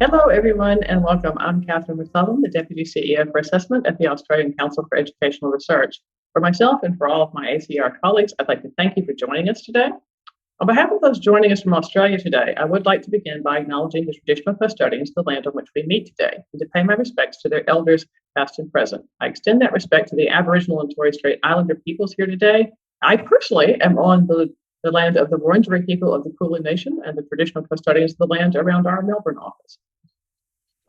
Hello, everyone, and welcome. I'm Catherine McClellan, the Deputy CEO for Assessment at the Australian Council for Educational Research. For myself and for all of my ACER colleagues, I'd like to thank you for joining us today. On behalf of those joining us from Australia today, I would like to begin by acknowledging the traditional custodians of the land on which we meet today and to pay my respects to their elders, past and present. I extend that respect to the Aboriginal and Torres Strait Islander peoples here today. I personally am on the land of the Wurundjeri people of the Kulin Nation and the traditional custodians of the land around our Melbourne office.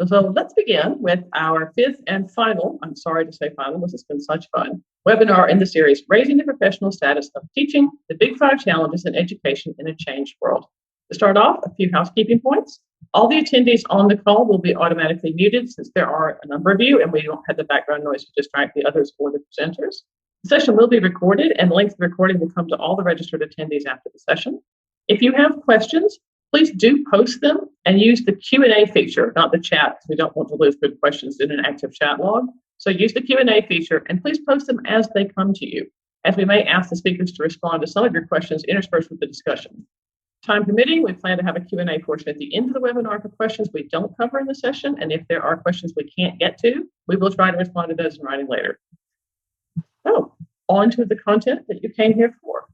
So let's begin with our fifth and final, I'm sorry to say final, this has been such fun, webinar in the series, Raising the Professional Status of Teaching, the Big Five Challenges in Education in a Changed World. To start off, a few housekeeping points. All the attendees on the call will be automatically muted since there are a number of you and we don't have the background noise to distract the others or the presenters. The session will be recorded and the link to the recording will come to all the registered attendees after the session. If you have questions, please do post them and use the Q&A feature, not the chat, because we don't want to lose good questions in an active chat log. So use the Q&A feature and please post them as they come to you, as we may ask the speakers to respond to some of your questions interspersed with the discussion. Time permitting, we plan to have a Q&A portion at the end of the webinar for questions we don't cover in the session, and if there are questions we can't get to, we will try to respond to those in writing later. So, on to the content that you came here for.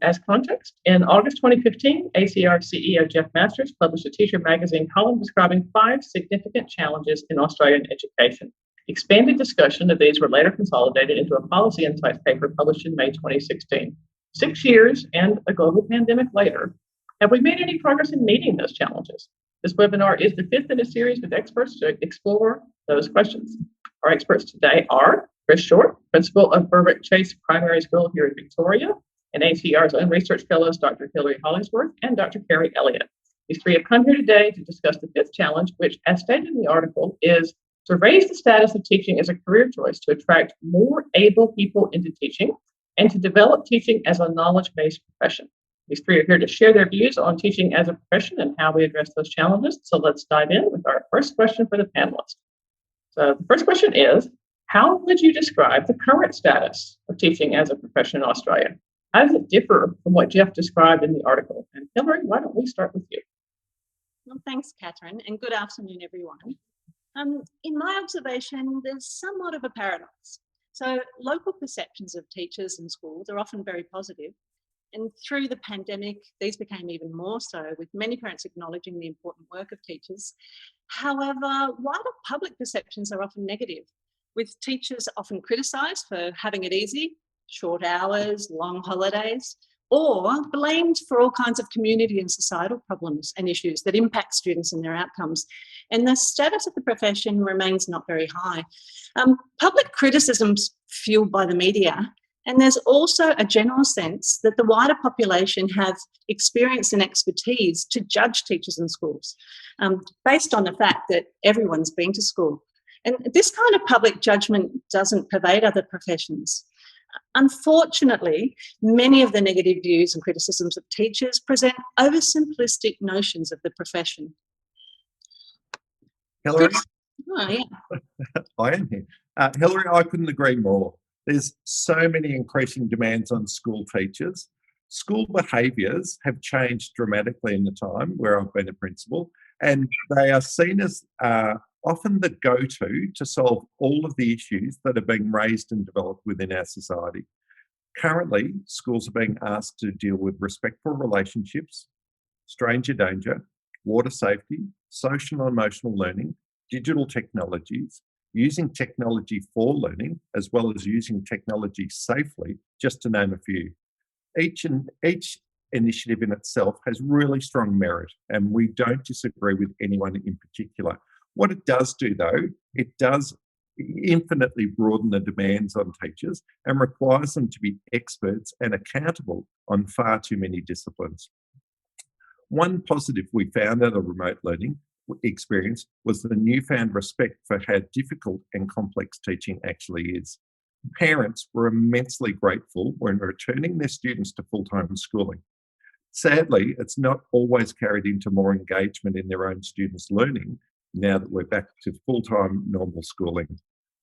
As context, in August 2015, ACER CEO Geoff Masters published a teacher magazine column describing 5 significant challenges in Australian education. Expanded discussion of these were later consolidated into a policy insights paper published in May 2016. 6 years and a global pandemic later, have we made any progress in meeting those challenges? This webinar is the 5th in a series with experts to explore those questions. Our experts today are Chris Short, Principal of Berwick Chase Primary School here in Victoria, and ACER's own research fellows, Dr. Hilary Hollingsworth and Dr. Kerry Elliott. These 3 have come here today to discuss the 5th challenge, which, as stated in the article, is to raise the status of teaching as a career choice to attract more able people into teaching and to develop teaching as a knowledge-based profession. These 3 are here to share their views on teaching as a profession and how we address those challenges. So let's dive in with our first question for the panelists. So the first question is, how would you describe the current status of teaching as a profession in Australia? How does it differ from what Geoff described in the article? And Hilary, why don't we start with you? Well, thanks, Catherine, and good afternoon, everyone. In my observation, there's somewhat of a paradox. So local perceptions of teachers and schools are often very positive. And through the pandemic, these became even more so, with many parents acknowledging the important work of teachers. However, wider public perceptions are often negative, with teachers often criticised for having it easy, short hours, long holidays, or blamed for all kinds of community and societal problems and issues that impact students and their outcomes. And the status of the profession remains not very high. Public criticism's fueled by the media, and there's also a general sense that the wider population have experience and expertise to judge teachers in schools, based on the fact that everyone's been to school. And this kind of public judgment doesn't pervade other professions. Unfortunately, many of the negative views and criticisms of teachers present oversimplistic notions of the profession. Hilary? Oh, yeah. I am here. Hilary, I couldn't agree more. There's so many increasing demands on school teachers. School behaviours have changed dramatically in the time where I've been a principal, and they are seen as often the go-to to solve all of the issues that are being raised and developed within our society. Currently, schools are being asked to deal with respectful relationships, stranger danger, water safety, social and emotional learning, digital technologies, using technology for learning, as well as using technology safely, just to name a few. Each initiative in itself has really strong merit, and we don't disagree with anyone in particular. What it does do, though, it does infinitely broaden the demands on teachers and requires them to be experts and accountable on far too many disciplines. One positive we found out of remote learning experience was the newfound respect for how difficult and complex teaching actually is. Parents were immensely grateful when returning their students to full-time schooling. Sadly, it's not always carried into more engagement in their own students' learning now that we're back to full-time normal schooling.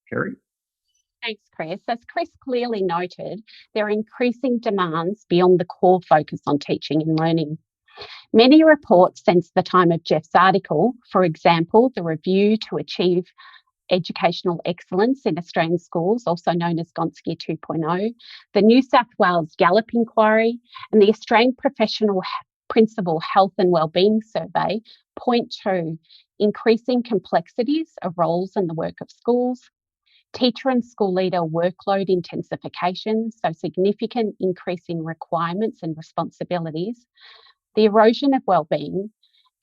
Kerry? Thanks, Chris. As Chris clearly noted, there are increasing demands beyond the core focus on teaching and learning. Many reports since the time of Geoff's article, for example, the Review to Achieve Educational Excellence in Australian Schools, also known as Gonski 2.0, the New South Wales Gallup Inquiry, and the Australian Professional Principal Health and Wellbeing Survey point to increasing complexities of roles in the work of schools, teacher and school leader workload intensification, so significant increasing requirements and responsibilities, the erosion of wellbeing,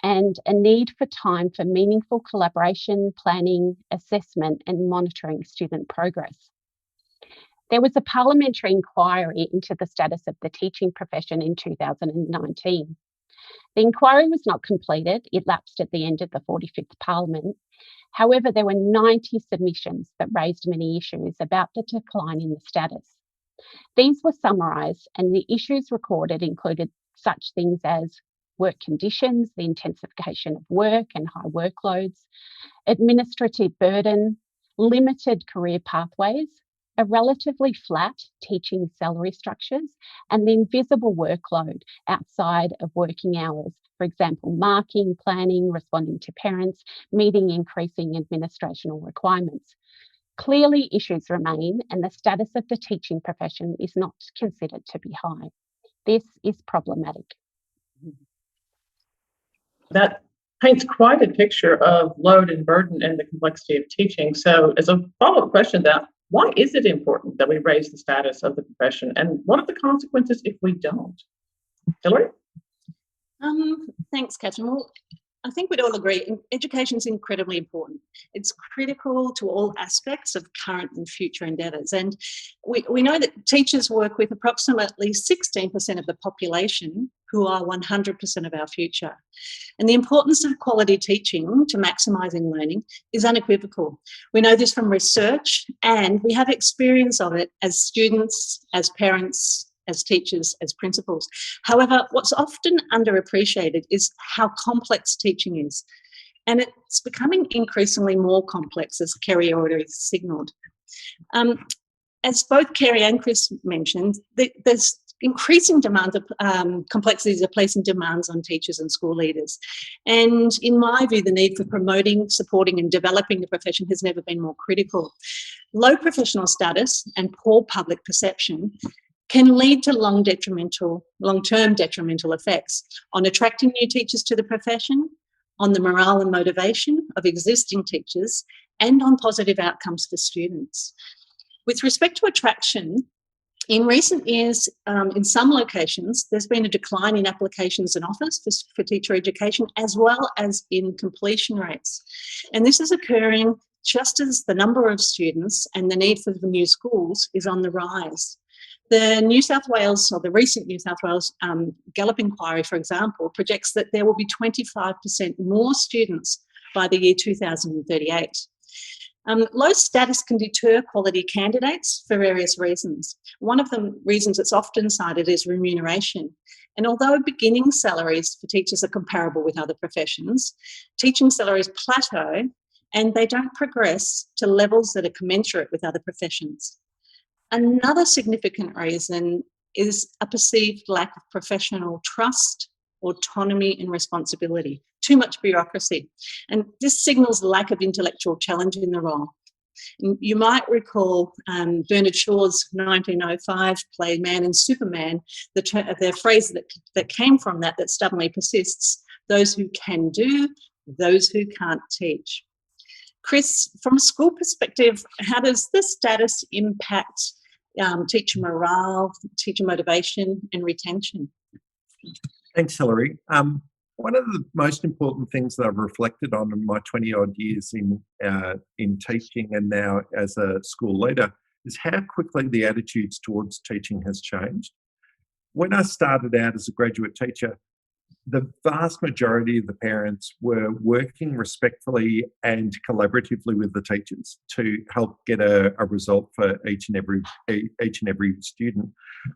and a need for time for meaningful collaboration, planning, assessment, and monitoring student progress. There was a parliamentary inquiry into the status of the teaching profession in 2019. The inquiry was not completed. It lapsed at the end of the 45th Parliament. However, there were 90 submissions that raised many issues about the decline in the status. These were summarised, and the issues recorded included such things as work conditions, the intensification of work and high workloads, administrative burden, limited career pathways, a relatively flat teaching salary structures, and the invisible workload outside of working hours. For example, marking, planning, responding to parents, meeting increasing administrational requirements. Clearly, issues remain, and the status of the teaching profession is not considered to be high. This is problematic. That paints quite a picture of load and burden and the complexity of teaching. So as a follow-up question to that, why is it important that we raise the status of the profession? And what are the consequences if we don't? Hilary? Thanks, Catherine. Well, I think we'd all agree education is incredibly important. It's critical to all aspects of current and future endeavours. And we know that teachers work with approximately 16% of the population who are 100% of our future. And the importance of quality teaching to maximising learning is unequivocal. We know this from research, and we have experience of it as students, as parents, as teachers, as principals. However, what's often underappreciated is how complex teaching is. And it's becoming increasingly more complex, as Kerry already signalled. As both Kerry and Chris mentioned, there's increasing demand of complexities are placing demands on teachers and school leaders. And in my view, the need for promoting, supporting and developing the profession has never been more critical. Low professional status and poor public perception can lead to long-term detrimental effects on attracting new teachers to the profession, on the morale and motivation of existing teachers, and on positive outcomes for students. With respect to attraction, in recent years, in some locations, there's been a decline in applications and offers for teacher education, as well as in completion rates. And this is occurring just as the number of students and the need for the new schools is on the rise. The recent New South Wales Gallup inquiry, for example, projects that there will be 25% more students by the year 2038. Low status can deter quality candidates for various reasons. One of the reasons it's often cited is remuneration. And although beginning salaries for teachers are comparable with other professions, teaching salaries plateau and they don't progress to levels that are commensurate with other professions. Another significant reason is a perceived lack of professional trust, autonomy and responsibility. Too much bureaucracy. And this signals lack of intellectual challenge in the role. And you might recall Bernard Shaw's 1905 play Man and Superman, the phrase that came from that stubbornly persists: those who can do, those who can't teach. Chris, from a school perspective, how does this status impact teacher morale, teacher motivation and retention? Thanks, Hilary. One of the most important things that I've reflected on in my 20-odd years in teaching and now as a school leader is how quickly the attitudes towards teaching has changed. When I started out as a graduate teacher, the vast majority of the parents were working respectfully and collaboratively with the teachers to help get a result for each and every student.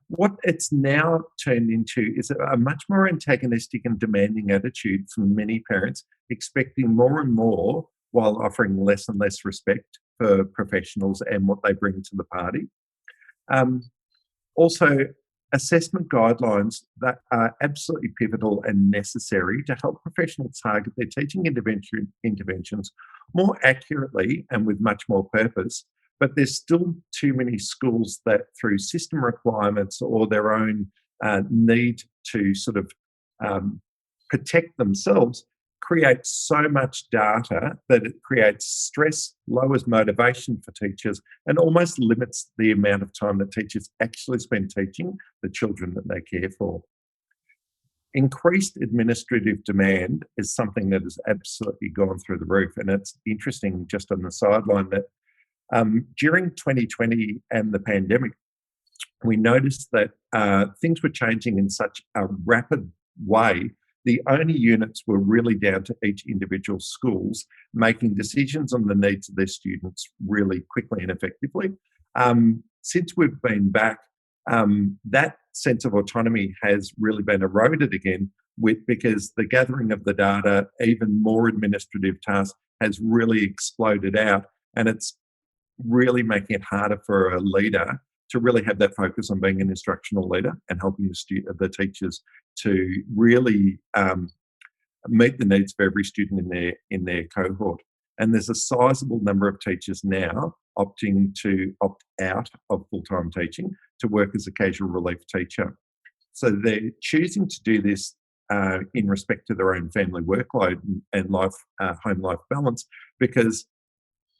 What it's now turned into is a much more antagonistic and demanding attitude from many parents, expecting more and more while offering less and less respect for professionals and what they bring to the party. Also, assessment guidelines that are absolutely pivotal and necessary to help professionals target their teaching interventions more accurately and with much more purpose. But there's still too many schools that, through system requirements or their own need to sort of protect themselves, create so much data that it creates stress, lowers motivation for teachers, and almost limits the amount of time that teachers actually spend teaching the children that they care for. Increased administrative demand is something that has absolutely gone through the roof. And it's interesting, just on the sideline, that during 2020 and the pandemic, we noticed that things were changing in such a rapid way. The only units were really down to each individual schools making decisions on the needs of their students really quickly and effectively. Since we've been back, that sense of autonomy has really been eroded again because the gathering of the data, even more administrative tasks, has really exploded out, and it's really making it harder for a leader to really have that focus on being an instructional leader and helping the teachers to really meet the needs of every student in their cohort. And there's a sizable number of teachers now opting to opt out of full-time teaching to work as a casual relief teacher. So they're choosing to do this in respect to their own family workload and home life balance, because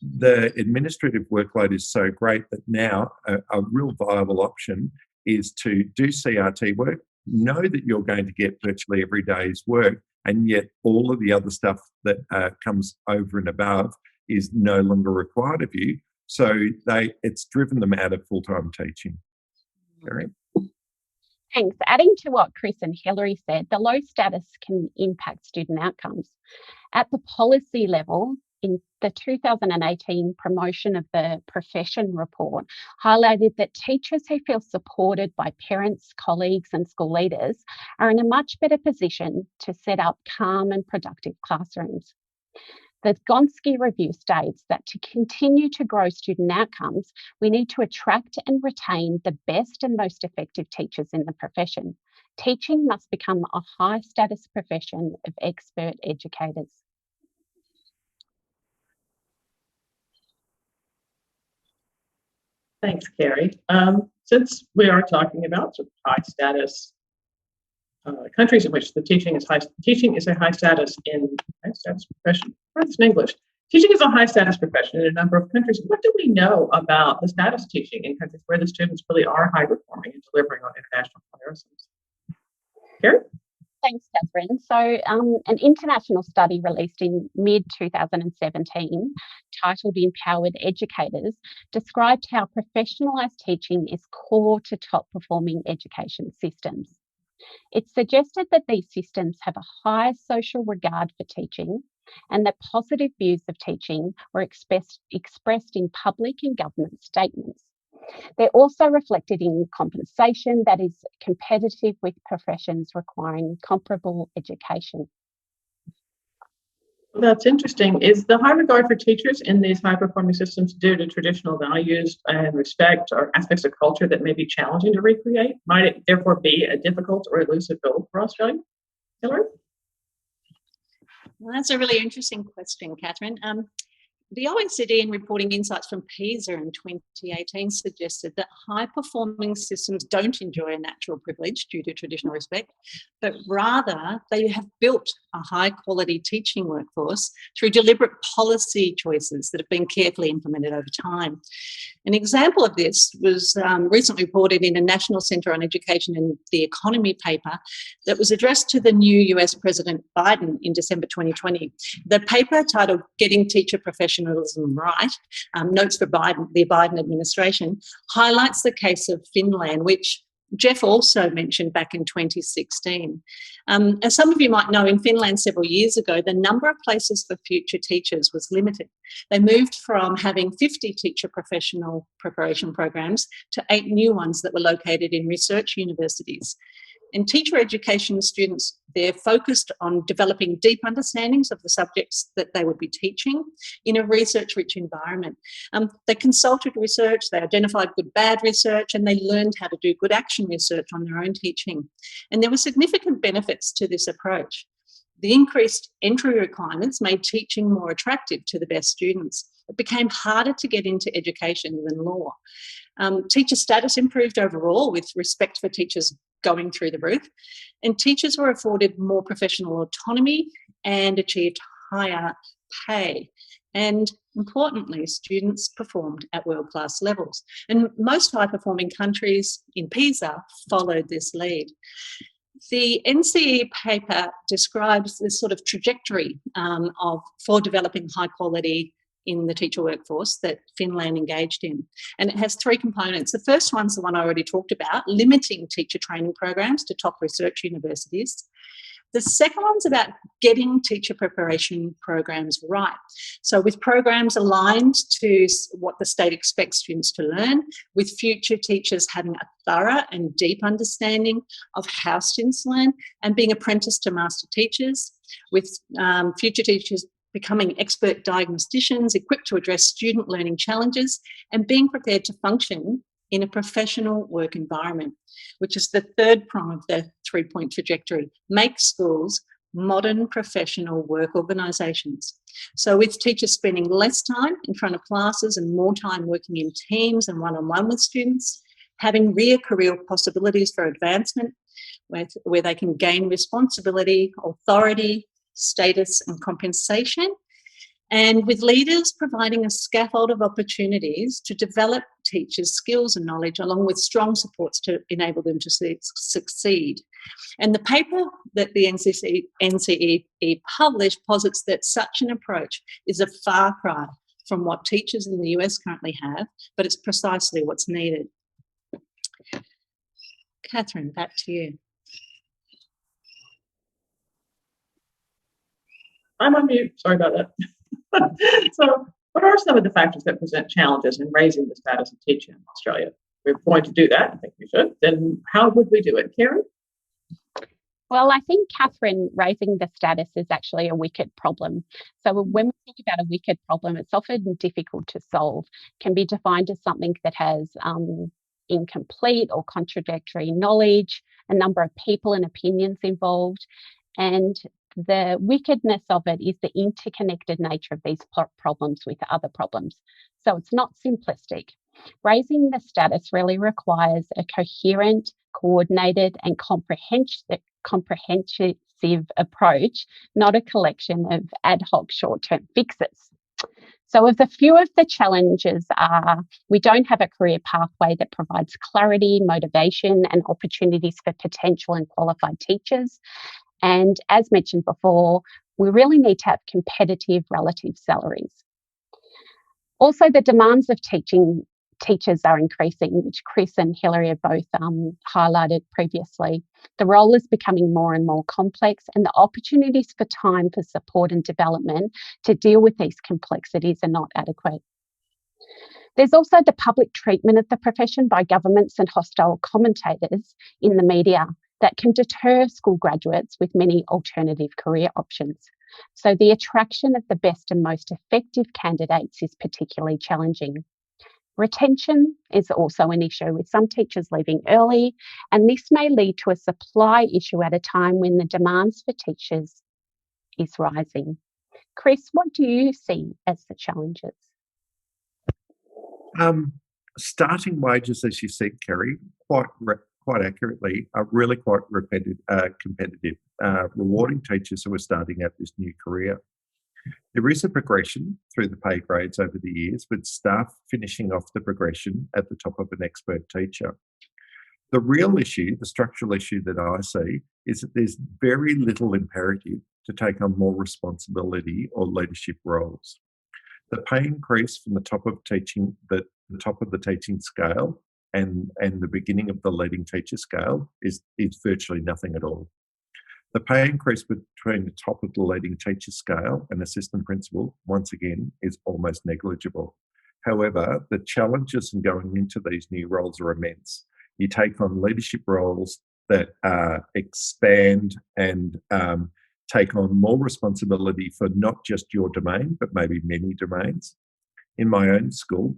the administrative workload is so great that now a real viable option is to do CRT work, know that you're going to get virtually every day's work, and yet all of the other stuff that comes over and above is no longer required of you. So it's driven them out of full-time teaching. Kerry? Thanks. Adding to what Chris and Hilary said, the low status can impact student outcomes. At the policy level, in the 2018 Promotion of the Profession report, highlighted that teachers who feel supported by parents, colleagues and school leaders are in a much better position to set up calm and productive classrooms. The Gonski review states that to continue to grow student outcomes, we need to attract and retain the best and most effective teachers in the profession. Teaching must become a high status profession of expert educators. Thanks, Kerry. Since we are talking about sort of high status countries in which the teaching is a high status profession. What's in English? Teaching is a high status profession in a number of countries. What do we know about the status of teaching in countries where the students really are high performing and delivering on international comparisons? Kerry? Thanks, Catherine. So an international study released in mid-2017 titled Empowered Educators described how professionalised teaching is core to top-performing education systems. It suggested that these systems have a high social regard for teaching and that positive views of teaching were expressed in public and government statements. They're also reflected in compensation that is competitive with professions requiring comparable education. Well, that's interesting. Is the high regard for teachers in these high-performing systems due to traditional values and respect or aspects of culture that may be challenging to recreate? Might it therefore be a difficult or elusive goal for Australia? Hilary? Well, that's a really interesting question, Catherine. The OECD, in reporting insights from PISA in 2018, suggested that high-performing systems don't enjoy a natural privilege due to traditional respect, but rather they have built a high-quality teaching workforce through deliberate policy choices that have been carefully implemented over time. An example of this was recently reported in a National Centre on Education and the Economy paper that was addressed to the new US President Biden in December 2020. The paper, titled Getting Teacher Professionalism Right, Notes for the Biden administration, highlights the case of Finland, which Geoff also mentioned back in 2016. As some of you might know, in Finland several years ago, the number of places for future teachers was limited. They moved from having 50 teacher professional preparation programs to 8 new ones that were located in research universities. And teacher education students They're focused on developing deep understandings of the subjects that they would be teaching in a research-rich environment. They consulted research, they identified good, bad research, and they learned how to do good action research on their own teaching. And there were significant benefits to this approach. The increased entry requirements made teaching more attractive to the best students. It became harder to get into education than law. Teacher status improved overall, with respect for teachers going through the roof, and teachers were afforded more professional autonomy and achieved higher pay. And importantly, students performed at world-class levels. And most high-performing countries in PISA followed this lead. The NCE paper describes this sort of trajectory for developing high quality in the teacher workforce that Finland engaged in. And it has three components. The first one's the one I already talked about, limiting teacher training programs to top research universities. The second one's about getting teacher preparation programs right. So with programs aligned to what the state expects students to learn, with future teachers having a thorough and deep understanding of how students learn, and being apprenticed to master teachers, with future teachers becoming expert diagnosticians equipped to address student learning challenges, and being prepared to function in a professional work environment, which is the third prong of the three-point trajectory. Make schools modern professional work organisations. So with teachers spending less time in front of classes and more time working in teams and one-on-one with students, having real career possibilities for advancement, where they can gain responsibility, authority, status and compensation, and with leaders providing a scaffold of opportunities to develop teachers' skills and knowledge, along with strong supports to enable them to succeed. And the paper that the NCE published posits that such an approach is a far cry from what teachers in the US currently have, but it's precisely what's needed. Catherine, back to you. I'm on mute. Sorry about that. So, what are some of the factors that present challenges in raising the status of teaching in Australia? We're going to do that. I think we should. Then how would we do it, Kerry? Well, I think, Catherine, raising the status is actually a wicked problem. So when we think about a wicked problem, it's often difficult to solve. It can be defined as something that has incomplete or contradictory knowledge, a number of people and opinions involved, and the wickedness of it is the interconnected nature of these problems with other problems. So it's not simplistic. Raising the status really requires a coherent, coordinated and comprehensive approach, not a collection of ad hoc short-term fixes. So a few of the challenges are we don't have a career pathway that provides clarity, motivation and opportunities for potential and qualified teachers. And as mentioned before, we really need to have competitive relative salaries. Also, the demands of teachers are increasing, which Chris and Hilary have both highlighted previously. The role is becoming more and more complex, and the opportunities for time for support and development to deal with these complexities are not adequate. There's also the public treatment of the profession by governments and hostile commentators in the media that can deter school graduates with many alternative career options. So the attraction of the best and most effective candidates is particularly challenging. Retention is also an issue, with some teachers leaving early, and this may lead to a supply issue at a time when the demands for teachers is rising. Chris, what do you see as the challenges? Starting wages, as you said, Kerry, quite accurately, are really quite competitive, rewarding teachers who are starting out this new career. There is a progression through the pay grades over the years, with staff finishing off the progression at the top of an expert teacher. The real issue, the structural issue that I see, is that there's very little imperative to take on more responsibility or leadership roles. The pay increase from the top of teaching, the top of the teaching scale, and the beginning of the leading teacher scale is virtually nothing at all. The pay increase between the top of the leading teacher scale and assistant principal, once again, is almost negligible. However, the challenges in going into these new roles are immense. You take on leadership roles that expand and take on more responsibility for not just your domain, but maybe many domains. In my own school,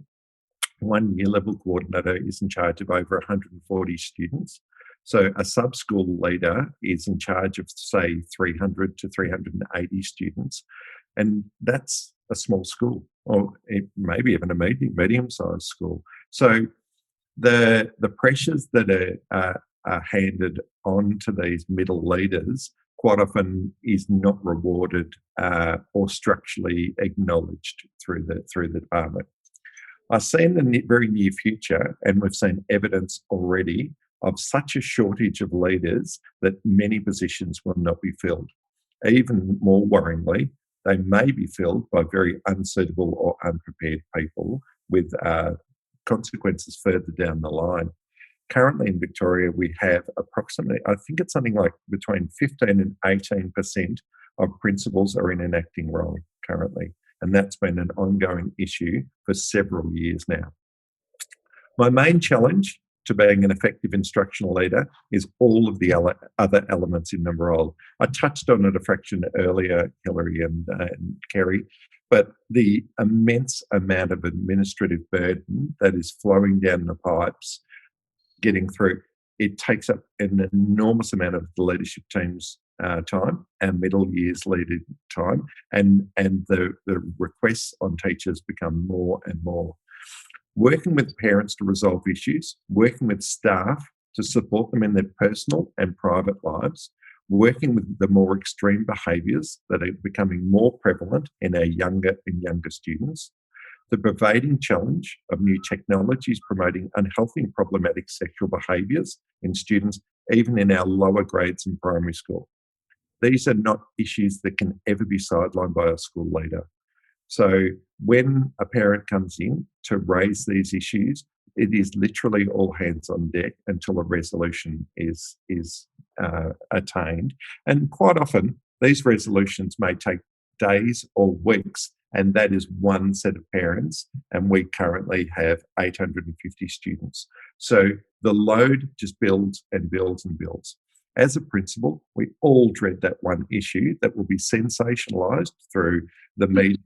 one year level coordinator is in charge of over 140 students. So a sub-school leader is in charge of, say, 300 to 380 students. And that's a small school, or maybe even a medium-sized school. So the pressures that are handed on to these middle leaders quite often is not rewarded or structurally acknowledged through the department. I see in the very near future, and we've seen evidence already, of such a shortage of leaders that many positions will not be filled. Even more worryingly, they may be filled by very unsuitable or unprepared people with consequences further down the line. Currently in Victoria, we have approximately, I think it's something like between 15 and 18% of principals are in an acting role currently. And that's been an ongoing issue for several years now. My main challenge to being an effective instructional leader is all of the other elements in the role. I touched on it a fraction earlier, Hilary and Kerry, but the immense amount of administrative burden that is flowing down the pipes, getting through, it takes up an enormous amount of the leadership team's time, our middle years leader time, and the requests on teachers become more and more. Working with parents to resolve issues, working with staff to support them in their personal and private lives, working with the more extreme behaviours that are becoming more prevalent in our younger and younger students, the pervading challenge of new technologies promoting unhealthy and problematic sexual behaviours in students, even in our lower grades in primary school. These are not issues that can ever be sidelined by a school leader. So when a parent comes in to raise these issues, it is literally all hands on deck until a resolution is attained. And quite often, these resolutions may take days or weeks, and that is one set of parents, and we currently have 850 students. So the load just builds and builds and builds. As a principal, we all dread that one issue that will be sensationalised through the media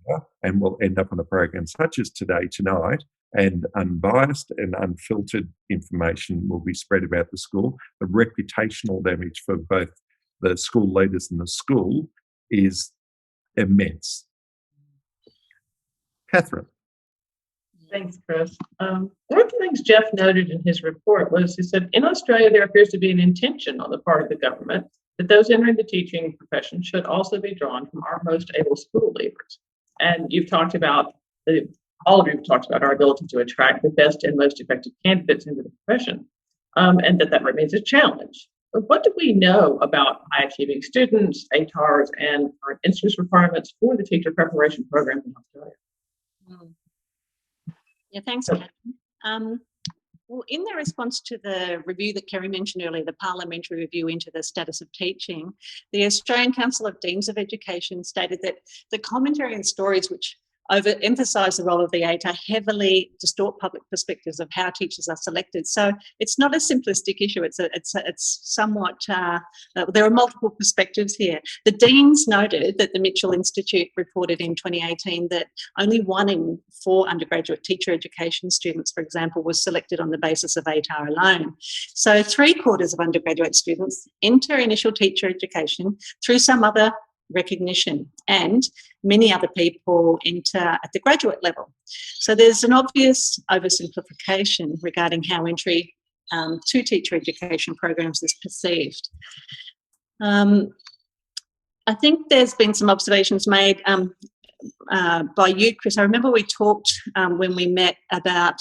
and will end up on a program such as Today Tonight, and unbiased and unfiltered information will be spread about the school. The reputational damage for both the school leaders and the school is immense. Catherine. Thanks, Chris. One of the things Geoff noted in his report was he said, in Australia, there appears to be an intention on the part of the government that those entering the teaching profession should also be drawn from our most able school leavers. And you've talked about, all of you have talked about our ability to attract the best and most effective candidates into the profession, and that remains a challenge. But what do we know about high achieving students, ATARs, and our instance requirements for the teacher preparation program in Australia? Yeah, thanks, Catherine. Well, in the response to the review that Kerry mentioned earlier, the Parliamentary review into the status of teaching, the Australian Council of Deans of Education stated that the commentary and stories which overemphasise the role of the ATAR heavily distort public perspectives of how teachers are selected. So it's not a simplistic issue. It's somewhat, there are multiple perspectives here. The Deans noted that the Mitchell Institute reported in 2018 that only 1 in 4 undergraduate teacher education students, for example, was selected on the basis of ATAR alone. So 3/4 of undergraduate students enter initial teacher education through some other recognition, and many other people enter at the graduate level. So there's an obvious oversimplification regarding how entry to teacher education programs is perceived. I think there's been some observations made by you, Chris. I remember we talked when we met about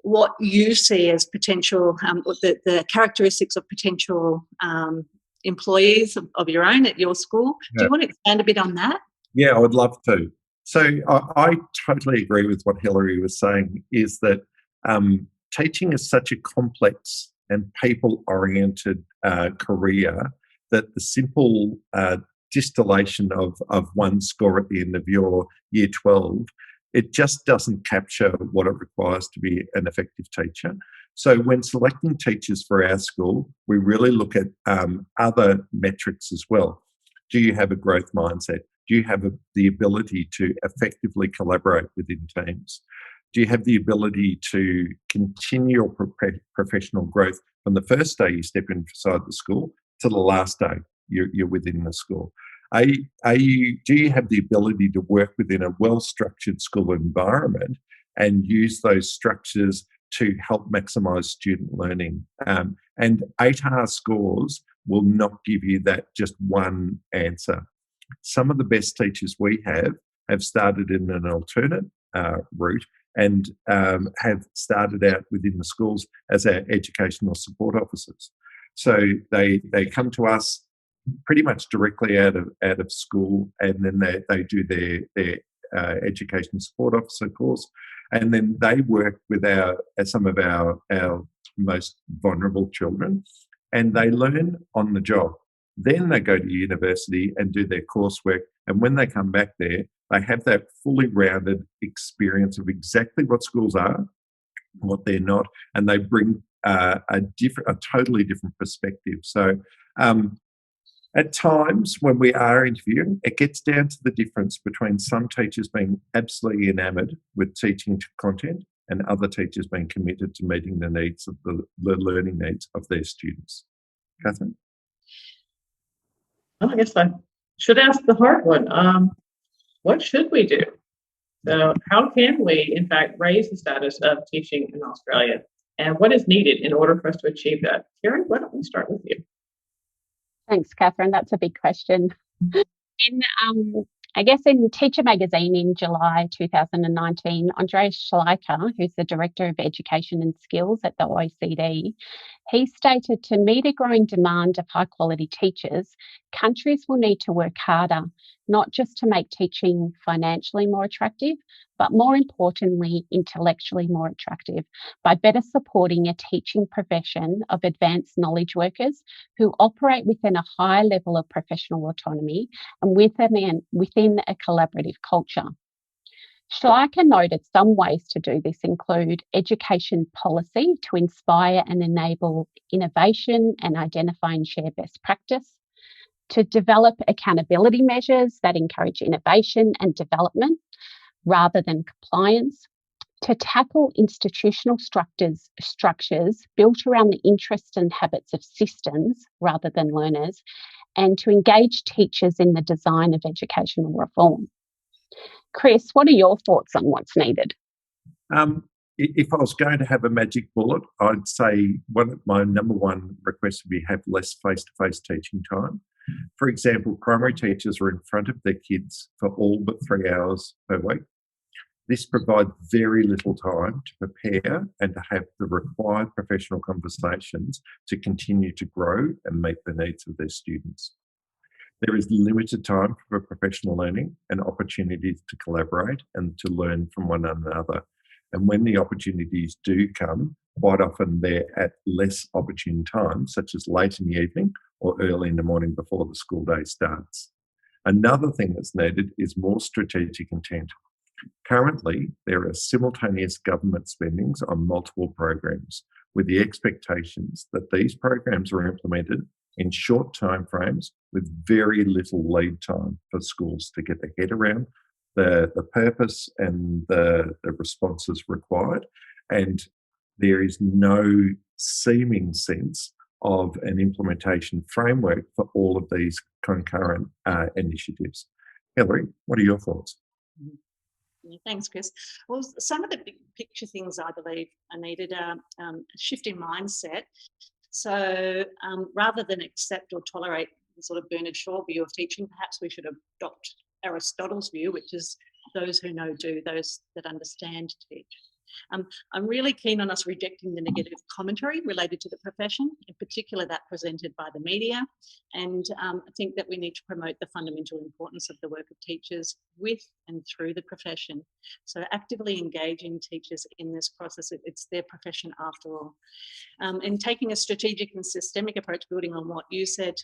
what you see as potential, the characteristics of potential employees of your own at your school. Yeah. Do you want to expand a bit on that? Yeah, I would love to. So I totally agree with what Hilary was saying, is that teaching is such a complex and people-oriented career that the simple distillation of one score at the end of your year 12, it just doesn't capture what it requires to be an effective teacher. So when selecting teachers for our school, we really look at other metrics as well. Do you have a growth mindset? Do you have the ability to effectively collaborate within teams? Do you have the ability to continue your professional growth from the first day you step inside the school to the last day you're within the school? Do you have the ability to work within a well-structured school environment and use those structures to help maximise student learning? And ATAR scores will not give you that just one answer. Some of the best teachers we have started in an alternate route and have started out within the schools as our educational support officers. So they come to us pretty much directly out of school, and then they do their education support officer course, and then they work with some of our most vulnerable children, and they learn on the job. Then they go to university and do their coursework, and when they come back there, they have that fully rounded experience of exactly what schools are, what they're not, and they bring a totally different perspective. So at times when we are interviewing, it gets down to the difference between some teachers being absolutely enamoured with teaching content and other teachers being committed to meeting the needs of the learning needs of their students. Catherine? Well, I guess I should ask the hard one. What should we do? So how can we, in fact, raise the status of teaching in Australia? And what is needed in order for us to achieve that? Kerry, why don't we start with you? Thanks, Catherine. That's a big question. I guess in Teacher Magazine in July 2019, Andreas Schleicher, who's the Director of Education and Skills at the OECD, he stated to meet a growing demand of high-quality teachers, countries will need to work harder, not just to make teaching financially more attractive, but more importantly, intellectually more attractive by better supporting a teaching profession of advanced knowledge workers who operate within a high level of professional autonomy and within a collaborative culture. Schleicher noted some ways to do this include education policy to inspire and enable innovation and identify and share best practice, to develop accountability measures that encourage innovation and development rather than compliance, to tackle institutional structures built around the interests and habits of systems rather than learners, and to engage teachers in the design of educational reform. Chris, what are your thoughts on what's needed? If I was going to have a magic bullet, I'd say my number one request would be have less face-to-face teaching time. For example, primary teachers are in front of their kids for all but 3 hours per week. This provides very little time to prepare and to have the required professional conversations to continue to grow and meet the needs of their students. There is limited time for professional learning and opportunities to collaborate and to learn from one another. And when the opportunities do come, quite often they're at less opportune times, such as late in the evening or early in the morning before the school day starts. Another thing that's needed is more strategic intent. Currently, there are simultaneous government spendings on multiple programs, with the expectations that these programs are implemented in short time frames with very little lead time for schools to get their head around the purpose and the responses required. And there is no seeming sense of an implementation framework for all of these concurrent initiatives. Hilary, what are your thoughts? Yeah, thanks, Chris. Well, some of the big picture things I believe are needed are a shift in mindset. So rather than accept or tolerate the sort of Bernard Shaw view of teaching, perhaps we should adopt Aristotle's view, which is those who know do, those that understand teach. I'm really keen on us rejecting the negative commentary related to the profession, in particular that presented by the media. And I think that we need to promote the fundamental importance of the work of teachers with and through the profession. So actively engaging teachers in this process, it's their profession after all. And taking a strategic and systemic approach, building on what you said,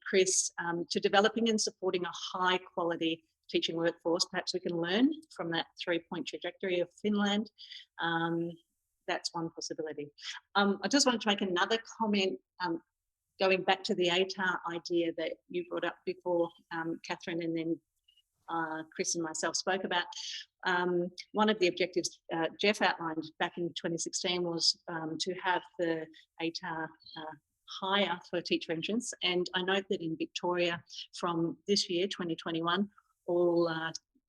Chris, to developing and supporting a high quality teaching workforce. Perhaps we can learn from that 3-point trajectory of Finland. that's one possibility. I just wanted to make another comment, going back to the ATAR idea that you brought up before, Catherine, and then Chris and myself spoke about. One of the objectives Geoff outlined back in 2016 was to have the ATAR higher for teacher entrance, and I note that in Victoria from this year, 2021, all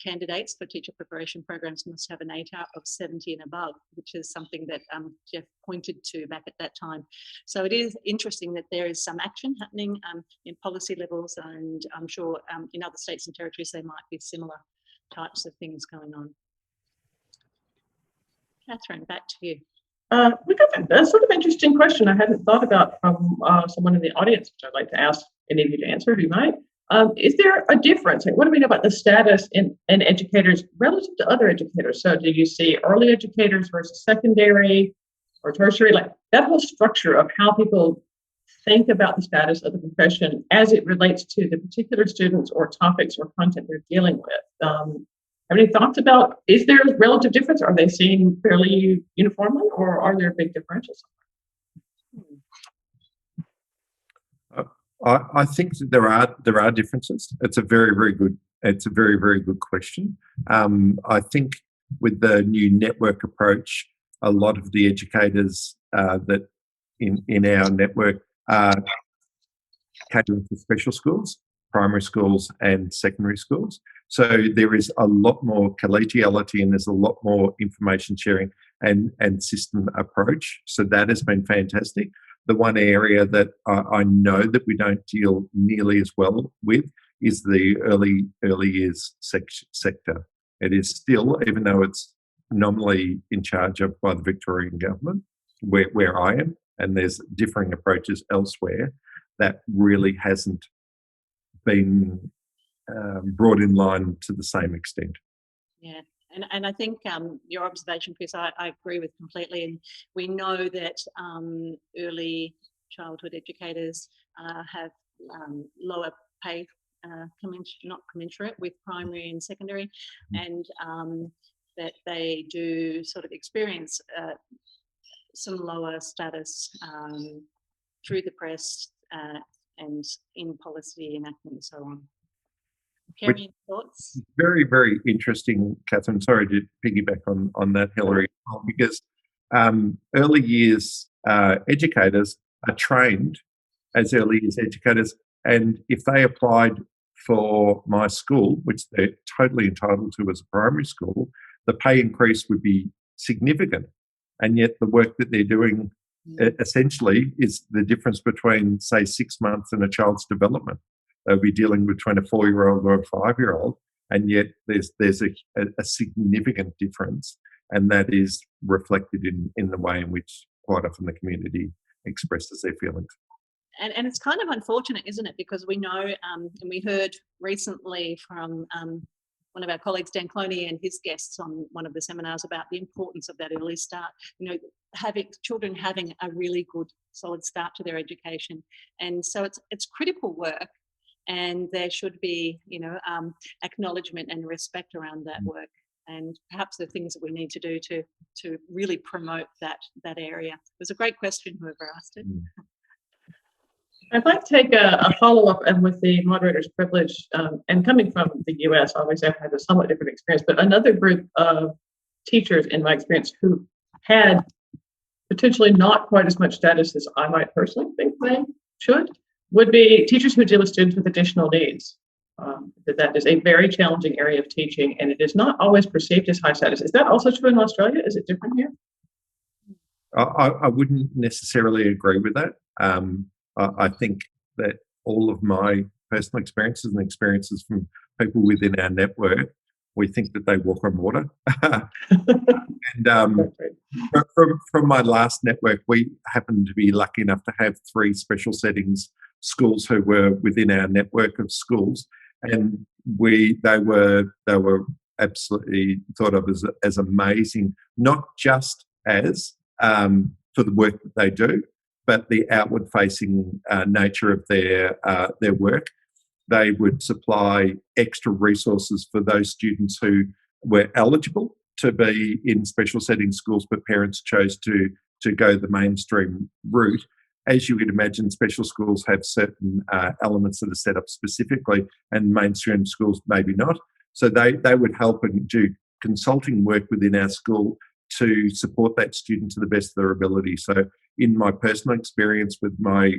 candidates for teacher preparation programs must have an ATAR of 70 and above, which is something that Geoff pointed to back at that time. So it is interesting that there is some action happening in policy levels, and I'm sure in other states and territories there might be similar types of things going on. Catherine, back to you. We got a sort of interesting question I hadn't thought about from someone in the audience, which I'd like to ask any of you to answer, who might. Is there a difference? Like, what do we know about the status in educators relative to other educators? So do you see early educators versus secondary or tertiary? Like that whole structure of how people think about the status of the profession as it relates to the particular students or topics or content they're dealing with. Have any thoughts about, is there a relative difference? Are they seen fairly uniformly, or are there big differentials? I think that there are differences. It's a very good question. I think with the new network approach, a lot of the educators that in our network are catering for special schools, primary schools and secondary schools. So there is a lot more collegiality and there's a lot more information sharing and system approach. So that has been fantastic. The one area that I know that we don't deal nearly as well with is the early years sector. It is still, even though it's nominally in charge of by the Victorian government, where I am, and there's differing approaches elsewhere, that really hasn't been brought in line to the same extent. Yeah. And I think your observation, Chris, I agree with completely. And we know that early childhood educators have lower pay, not commensurate with primary and secondary, and that they do sort of experience some lower status through the press and in policy enactment and so on. Kerry, thoughts? Very, very interesting, Catherine. Sorry to piggyback on that, Hilary, because early years educators are trained as early years educators, and if they applied for my school, which they're totally entitled to as a primary school, the pay increase would be significant. And yet the work that they're doing essentially is the difference between, say, 6 months and a child's development. They'll be dealing between a 4-year-old or a 5-year-old, and yet there's a significant difference, and that is reflected in the way in which quite often the community expresses their feelings. And it's kind of unfortunate, isn't it? Because we know, and we heard recently from one of our colleagues, Dan Cloney, and his guests on one of the seminars about the importance of that early start. You know, children having a really good, solid start to their education, and so it's critical work. And there should be, acknowledgement and respect around that work, and perhaps the things that we need to do to really promote that area. It was a great question, whoever asked it. I'd like to take a follow-up, and with the moderator's privilege, and coming from the US, obviously I've had a somewhat different experience, but another group of teachers in my experience who had potentially not quite as much status as I might personally think they should would be teachers who deal with students with additional needs. That is a very challenging area of teaching, and it is not always perceived as high status. Is that also true in Australia? Is it different here? I wouldn't necessarily agree with that. I think that all of my personal experiences and experiences from people within our network, we think that they walk on water. And from my last network, we happened to be lucky enough to have 3 special settings schools who were within our network of schools, and they were absolutely thought of as amazing, not just as for the work that they do, but the outward facing nature of their work. They would supply extra resources for those students who were eligible to be in special setting schools, but parents chose to go the mainstream route. As you would imagine, special schools have certain elements that are set up specifically, and mainstream schools maybe not. So they would help and do consulting work within our school to support that student to the best of their ability. So in my personal experience with my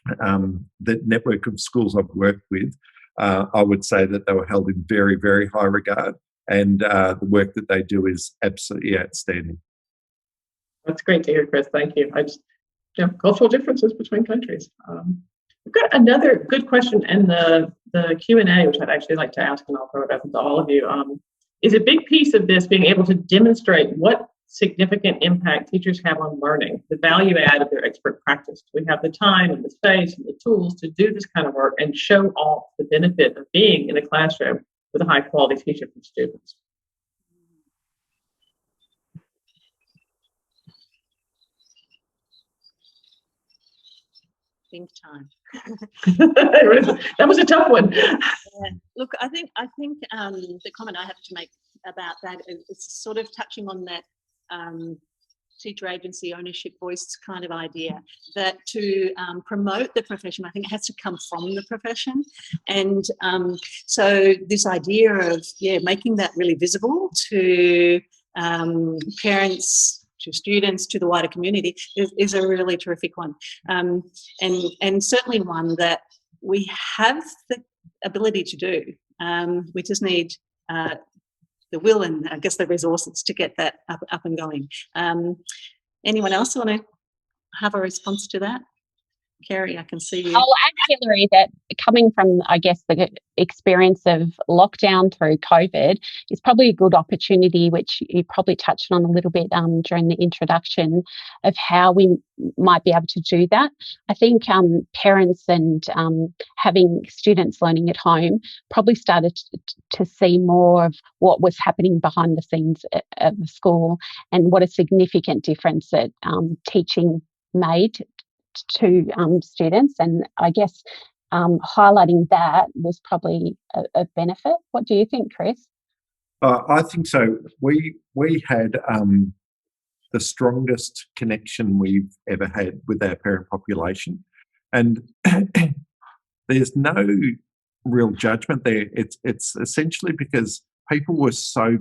the network of schools I've worked with, I would say that they were held in very, very high regard, and the work that they do is absolutely outstanding. That's great to hear, Chris. Thank you. Cultural differences between countries. We've got another good question in the Q&A, which I'd actually like to ask, and I'll throw it open to all of you. Is a big piece of this being able to demonstrate what significant impact teachers have on learning, the value add of their expert practice? We have the time and the space and the tools to do this kind of work and show off the benefit of being in a classroom with a high quality teacher for students. Think time. That was a tough one. Yeah. Look, I think the comment I have to make about that is sort of touching on that teacher agency ownership voice kind of idea, that to promote the profession, I think it has to come from the profession. And so this idea of making that really visible to parents, to students, to the wider community is a really terrific one, and certainly one that we have the ability to do. We just need the will and I guess the resources to get that up and going. Anyone else want to have a response to that? Kerry, I can see you. I'll add, Hilary, that coming from, I guess, the experience of lockdown through COVID is probably a good opportunity, which you probably touched on a little bit during the introduction, of how we might be able to do that. I think parents and having students learning at home probably started to see more of what was happening behind the scenes at the school, and what a significant difference that teaching made to students, and I guess highlighting that was probably a benefit. What do you think, Chris? I think so. We had the strongest connection we've ever had with our parent population, and there's no real judgment there. It's essentially because people were so,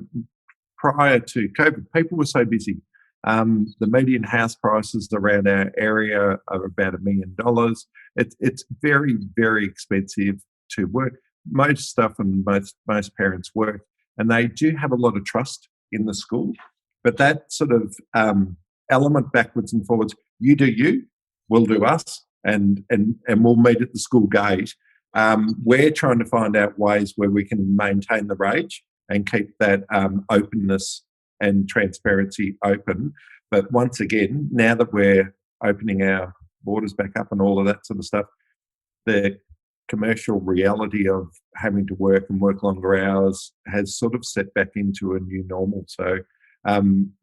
prior to COVID, people were so busy. The median house prices around our area are about $1 million. It's very, very expensive to work. Most stuff and most parents work, and they do have a lot of trust in the school. But that sort of element backwards and forwards, you do you, we'll do us, and we'll meet at the school gate. We're trying to find out ways where we can maintain the rage and keep that openness and transparency open. But once again, now that we're opening our borders back up and all of that sort of stuff, the commercial reality of having to work and work longer hours has sort of set back into a new normal. So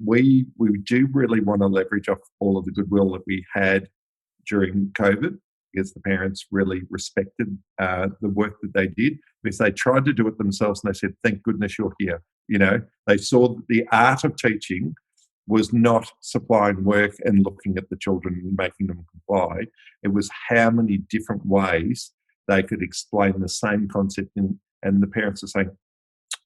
we do really want to leverage off all of the goodwill that we had during COVID, because the parents really respected the work that they did, because they tried to do it themselves, and they said, thank goodness you're here. You know, they saw that the art of teaching was not supplying work and looking at the children and making them comply. It was how many different ways they could explain the same concept, and the parents are saying,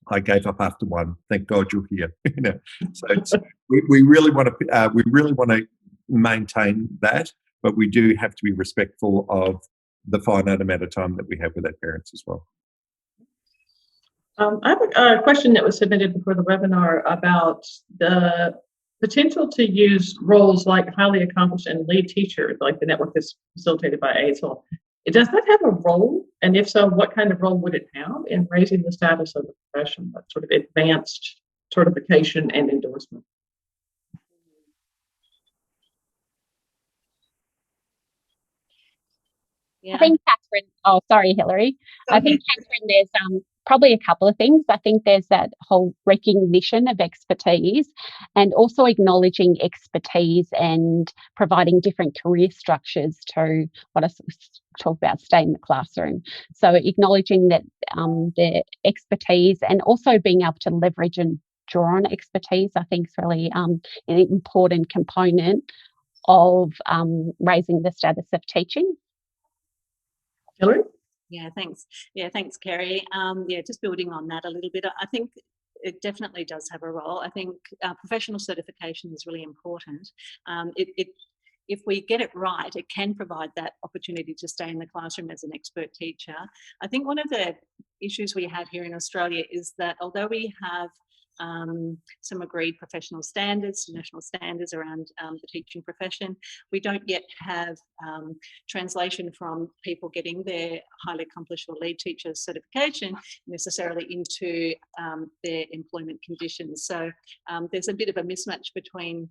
I gave up after one. Thank God you're here. You know, so we really want to maintain that, but we do have to be respectful of the finite amount of time that we have with our parents as well. I have a question that was submitted before the webinar about the potential to use roles like highly accomplished and lead teacher, like the network that's facilitated by ACER. Does that have a role? And if so, what kind of role would it have in raising the status of the profession, that sort of advanced certification and endorsement? Yeah. I think, Catherine, oh, sorry, Hilary. I think, Catherine, there's probably a couple of things. I think there's that whole recognition of expertise, and also acknowledging expertise and providing different career structures to what I talk about, stay in the classroom. So acknowledging that their expertise, and also being able to leverage and draw on expertise, I think is really an important component of raising the status of teaching. Hilary? Yeah, thanks. Yeah, thanks, Kerry. Just building on that a little bit, I think it definitely does have a role. I think professional certification is really important. If we get it right, it can provide that opportunity to stay in the classroom as an expert teacher. I think one of the issues we have here in Australia is that although we have some agreed professional standards, national standards around the teaching profession, we don't yet have translation from people getting their highly accomplished or lead teacher certification necessarily into their employment conditions. So there's a bit of a mismatch between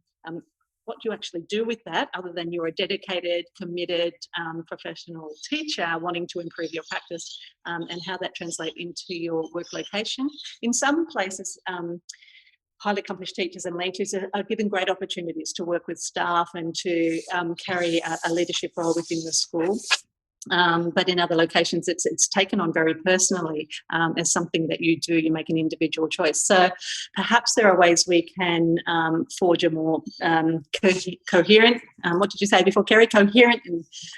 what do you actually do with that, other than you're a dedicated, committed professional teacher wanting to improve your practice, and how that translates into your work location. In some places, highly accomplished teachers and lead teachers are given great opportunities to work with staff and to carry a leadership role within the school. But in other locations, it's taken on very personally as something that you do. You make an individual choice. So perhaps there are ways we can forge a more coherent, what did you say before, Kerry? Coherent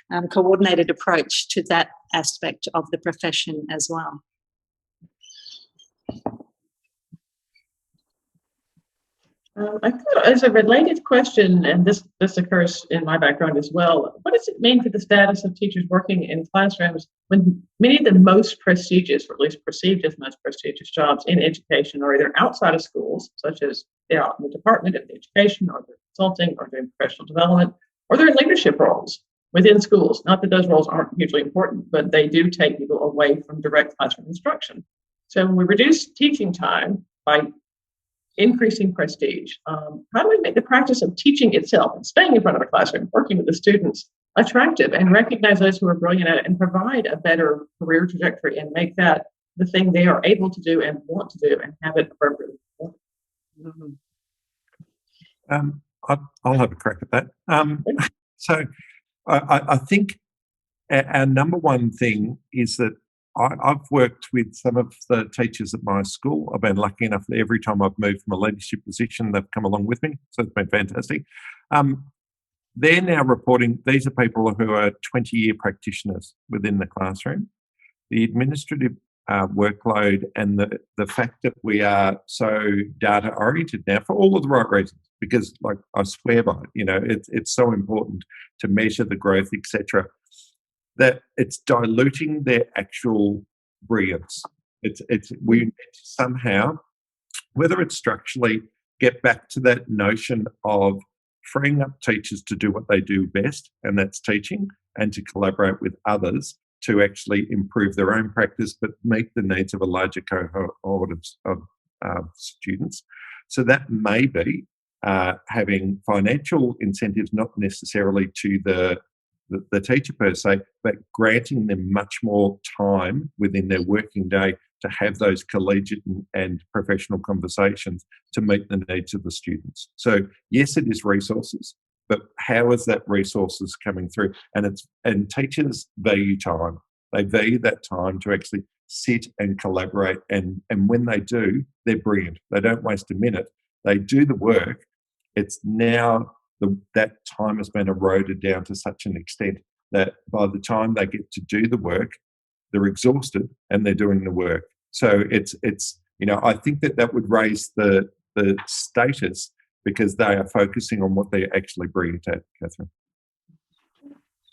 and coordinated approach to that aspect of the profession as well. I think as a related question, and this occurs in my background as well, what does it mean for the status of teachers working in classrooms when many of the most prestigious, or at least perceived as most prestigious jobs in education are either outside of schools, such as they're out in the Department of Education, or they're consulting, or doing professional development, or they're in leadership roles within schools? Not that those roles aren't hugely important, but they do take people away from direct classroom instruction. So when we reduce teaching time by increasing prestige, how do we make the practice of teaching itself and staying in front of a classroom, working with the students, attractive, and recognize those who are brilliant at it and provide a better career trajectory and make that the thing they are able to do and want to do and have it appropriately? I'll have a crack at that. So I think our number one thing is that I've worked with some of the teachers at my school. I've been lucky enough that every time I've moved from a leadership position, they've come along with me. So it's been fantastic. They're now reporting, these are people who are 20-year practitioners within the classroom. The administrative workload and the fact that we are so data-oriented now for all of the right reasons, because like I swear by it, it's so important to measure the growth, etc., that it's diluting their actual brilliance. We need to somehow, whether it's structurally, get back to that notion of freeing up teachers to do what they do best, and that's teaching, and to collaborate with others to actually improve their own practice, but meet the needs of a larger cohort of students. So that may be having financial incentives, not necessarily to the teacher per se, but granting them much more time within their working day to have those collegiate and professional conversations to meet the needs of the students. So yes, it is resources, but how is that resources coming through? And teachers value time. They value that time to actually sit and collaborate, and when they do, they're brilliant. They don't waste a minute. They do the work. It's now that time has been eroded down to such an extent that by the time they get to do the work, they're exhausted and they're doing the work. So it's I think that would raise the status, because they are focusing on what they're actually brilliant at, Catherine.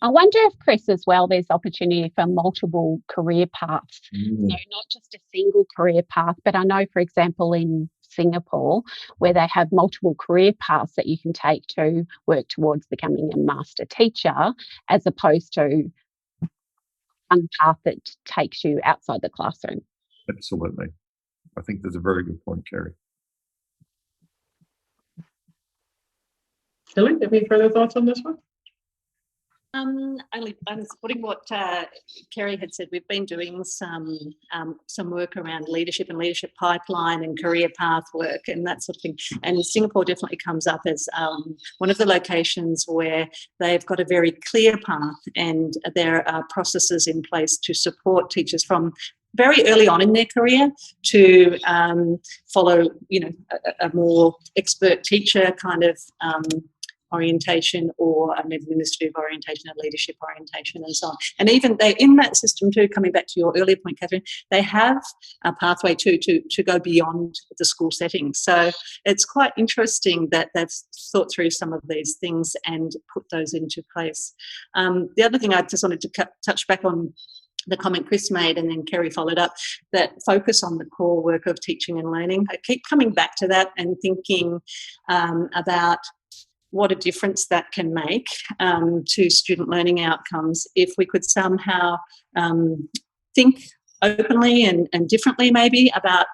I wonder if, Chris, as well, there's opportunity for multiple career paths, not just a single career path. But I know, for example, in Singapore, where they have multiple career paths that you can take to work towards becoming a master teacher, as opposed to one path that takes you outside the classroom. Absolutely. I think there's a very good point, Kerry. Hilary, any further thoughts on this one? Only I'm supporting what Kerry had said. We've been doing some work around leadership and leadership pipeline and career path work and that sort of thing. And Singapore definitely comes up as one of the locations where they've got a very clear path, and there are processes in place to support teachers from very early on in their career to follow, a more expert teacher kind of orientation, or an administrative orientation, a leadership orientation, and so on. And even they, in that system too, coming back to your earlier point, Catherine, they have a pathway to go beyond the school setting. So it's quite interesting that they've thought through some of these things and put those into place. The other thing I just wanted to touch back on, the comment Chris made and then Kerry followed up, that focus on the core work of teaching and learning. I keep coming back to that and thinking about what a difference that can make to student learning outcomes if we could somehow think openly and differently maybe about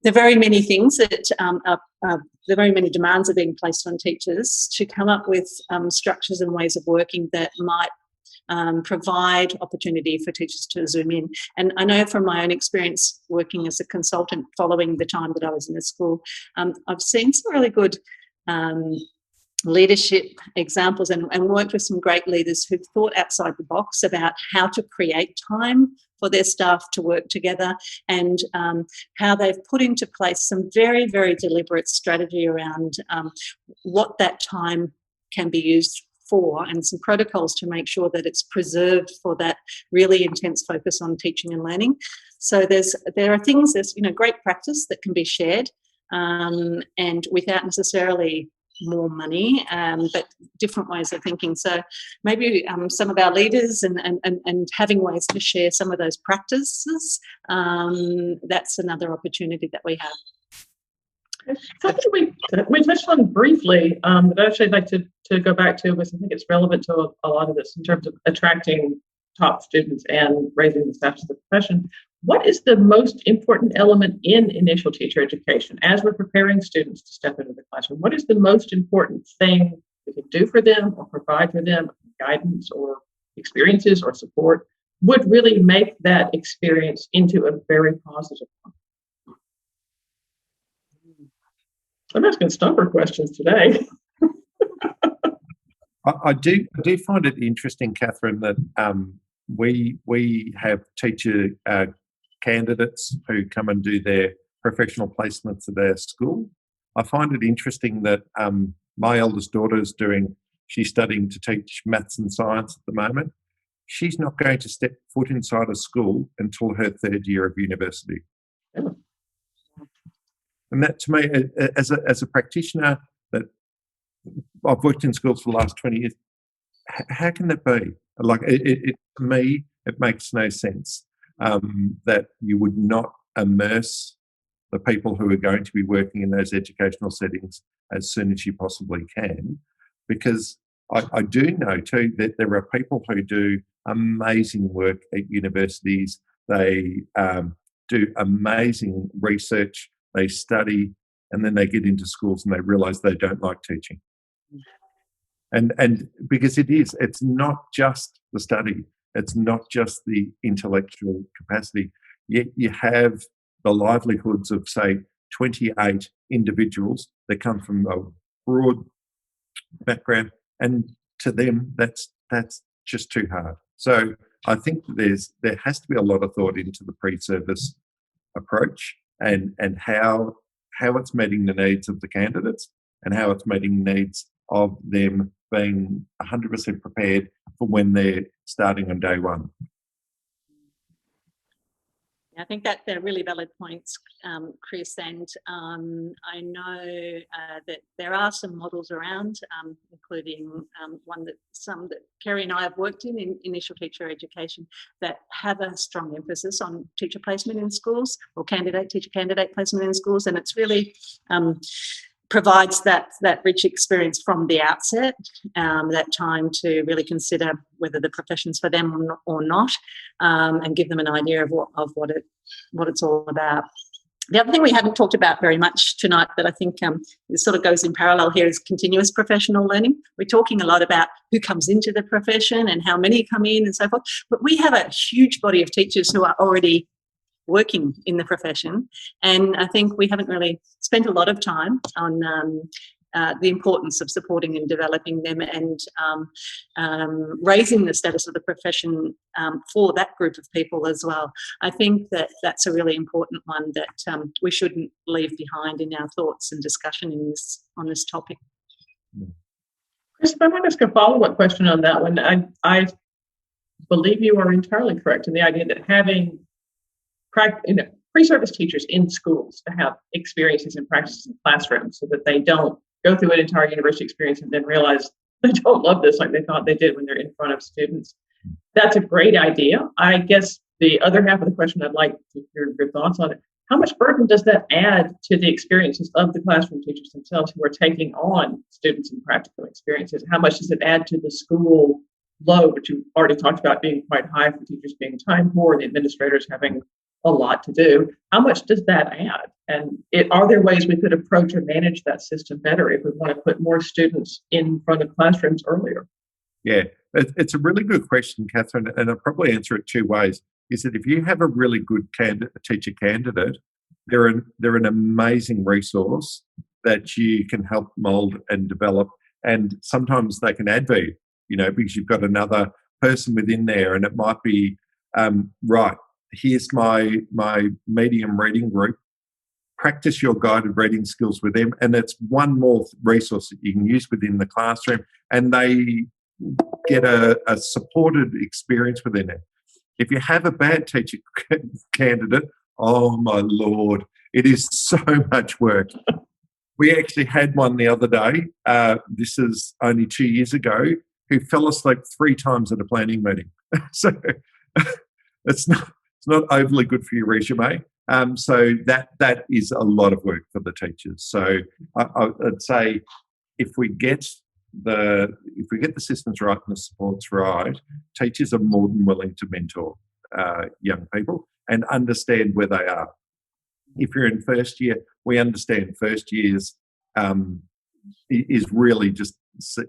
the very many things that the very many demands are being placed on teachers, to come up with structures and ways of working that might provide opportunity for teachers to zoom in. And I know from my own experience working as a consultant following the time that I was in the school, I've seen some really good leadership examples and worked with some great leaders who've thought outside the box about how to create time for their staff to work together, and how they've put into place some very, very deliberate strategy around what that time can be used for, and some protocols to make sure that it's preserved for that really intense focus on teaching and learning. So there's great practice that can be shared, and without necessarily more money, but different ways of thinking. So maybe some of our leaders and having ways to share some of those practices, that's another opportunity that we have. Something we touched on briefly, but I'd actually like to go back to, because I think it's relevant to a lot of this in terms of attracting top students and raising the status of the profession. What is the most important element in initial teacher education as we're preparing students to step into the classroom? What is the most important thing we can do for them or provide for them, guidance or experiences or support, would really make that experience into a very positive one? I'm asking stumper questions today. I do find it interesting, Catherine, that we have teacher candidates who come and do their professional placements at our school. I find it interesting that my eldest daughter she's studying to teach maths and science at the moment. She's not going to step foot inside a school until her third year of university. Yeah. And that, to me, as a practitioner, that I've worked in schools for the last 20 years, how can that be? Like, to me, it makes no sense that you would not immerse the people who are going to be working in those educational settings as soon as you possibly can, because I do know too that there are people who do amazing work at universities. They do amazing research, they study, and then they get into schools and they realise they don't like teaching. And because it's not just the study, it's not just the intellectual capacity. Yet you have the livelihoods of, say, 28 individuals that come from a broad background, and to them that's just too hard. So I think there has to be a lot of thought into the pre-service approach and how it's meeting the needs of the candidates and how it's meeting the needs of them being 100% prepared for when they're starting on day one. I think that they're really valid points, Chris, and I know that there are some models around, including some that Kerry and I have worked in initial teacher education, that have a strong emphasis on teacher placement in schools, or teacher candidate placement in schools, and it's really provides that rich experience from the outset, that time to really consider whether the profession's for them or not, and give them an idea of what it's all about. The other thing we haven't talked about very much tonight, but I think it sort of goes in parallel here, is continuous professional learning. We're talking a lot about who comes into the profession and how many come in and so forth, but we have a huge body of teachers who are already working in the profession, and I think we haven't really spent a lot of time on the importance of supporting and developing them and raising the status of the profession for that group of people as well. I think that that's a really important one that we shouldn't leave behind in our thoughts and discussion on this topic. Chris, if I might ask a follow-up question on that one, I believe you are entirely correct in the idea that having pre-service teachers in schools to have experiences and practices in classrooms so that they don't go through an entire university experience and then realize they don't love this like they thought they did when they're in front of students. That's a great idea. I guess the other half of the question I'd like to hear your thoughts on it. How much burden does that add to the experiences of the classroom teachers themselves who are taking on students and practical experiences? How much does it add to the school load, which you've already talked about being quite high for teachers being time poor, the administrators having a lot to do? How much does that add? And are there ways we could approach or manage that system better if we want to put more students in front of classrooms earlier? Yeah, it's a really good question, Catherine, and I'll probably answer it two ways. Is that if you have a really good teacher candidate, they're an amazing resource that you can help mould and develop, and sometimes they can add value, because you've got another person within there, and it might be, right, here's my medium reading group, practice your guided reading skills with them, and it's one more resource that you can use within the classroom, and they get a supported experience within it. If you have a bad teacher candidate, oh my Lord, it is so much work. We actually had one the other day, this is only 2 years ago, who fell asleep 3 times at a planning meeting. So it's not overly good for your resume. So that is a lot of work for the teachers. So I'd say if we get the systems right and the supports right, teachers are more than willing to mentor young people and understand where they are. If you're in first year, we understand first years is really just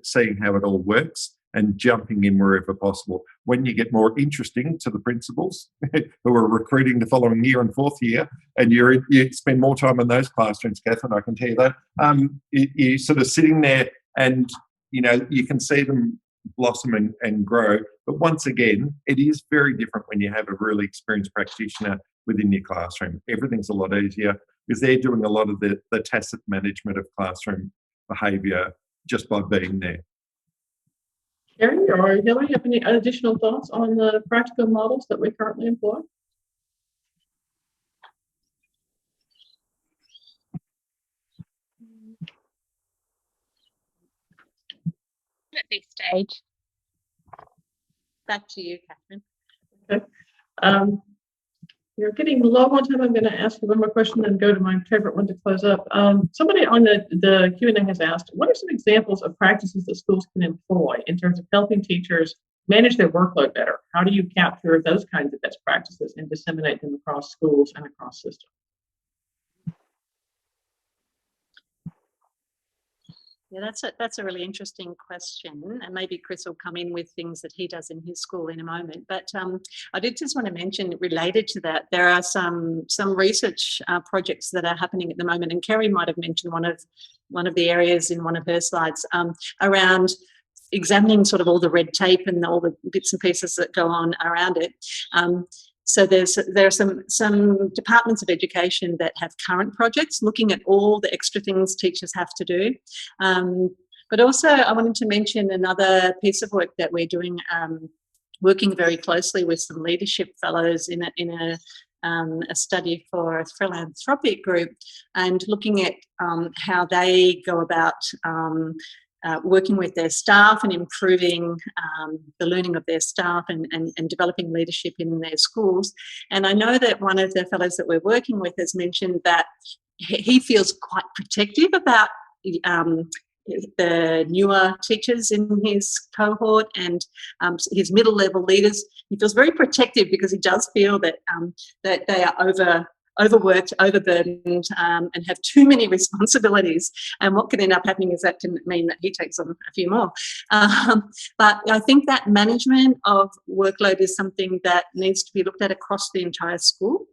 seeing how it all works and jumping in wherever possible. When you get more interesting to the principals who are recruiting the following year and fourth year, and you spend more time in those classrooms, Catherine, I can tell you that, you're sort of sitting there and you can see them blossom and grow. But once again, it is very different when you have a really experienced practitioner within your classroom. Everything's a lot easier because they're doing a lot of the tacit management of classroom behaviour just by being there. Kerry or Hilary, have any additional thoughts on the practical models that we currently employ? At this stage. Back to you, Catherine. Okay. We're getting low on time. I'm going to ask you one more question and go to my favorite one to close up. Somebody on the Q&A has asked, what are some examples of practices that schools can employ in terms of helping teachers manage their workload better? How do you capture those kinds of best practices and disseminate them across schools and across systems? Yeah, that's a really interesting question, and maybe Chris will come in with things that he does in his school in a moment. But I did just want to mention, related to that, there are some research projects that are happening at the moment, and Kerry might have mentioned one of the areas in one of her slides around examining sort of all the red tape and all the bits and pieces that go on around it. So there are some departments of education that have current projects looking at all the extra things teachers have to do. But also I wanted to mention another piece of work that we're doing, working very closely with some leadership fellows in a study for a philanthropic group, and looking at how they go about working with their staff and improving the learning of their staff and developing leadership in their schools. And I know that one of the fellows that we're working with has mentioned that he feels quite protective about the newer teachers in his cohort and his middle level leaders. He feels very protective because he does feel that they are overworked, overburdened, and have too many responsibilities. And what can end up happening is that can mean that he takes on a few more. But I think that management of workload is something that needs to be looked at across the entire school.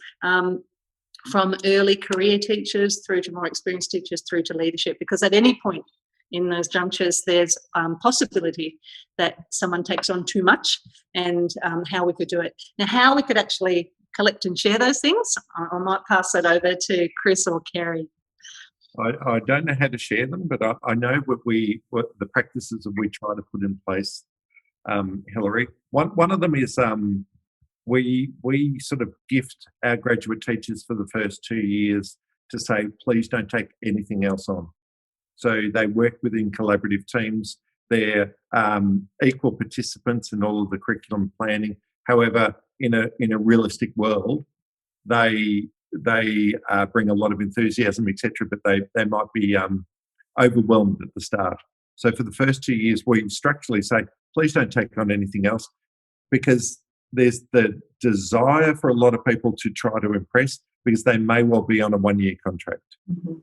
from early career teachers through to more experienced teachers through to leadership, because at any point in those junctures there's possibility that someone takes on too much, and how we could do it. Now, how we could actually collect and share those things, I might pass that over to Chris or Kerry. I don't know how to share them, but I know what the practices that we try to put in place, Hilary. One of them is we sort of gift our graduate teachers for the first 2 years to say, please don't take anything else on. So they work within collaborative teams. They're equal participants in all of the curriculum planning. However, in a realistic world, they bring a lot of enthusiasm, etc., but they might be overwhelmed at the start. So for the first 2 years, we structurally say, please don't take on anything else, because there's the desire for a lot of people to try to impress, because they may well be on a 1-year contract. Mm-hmm.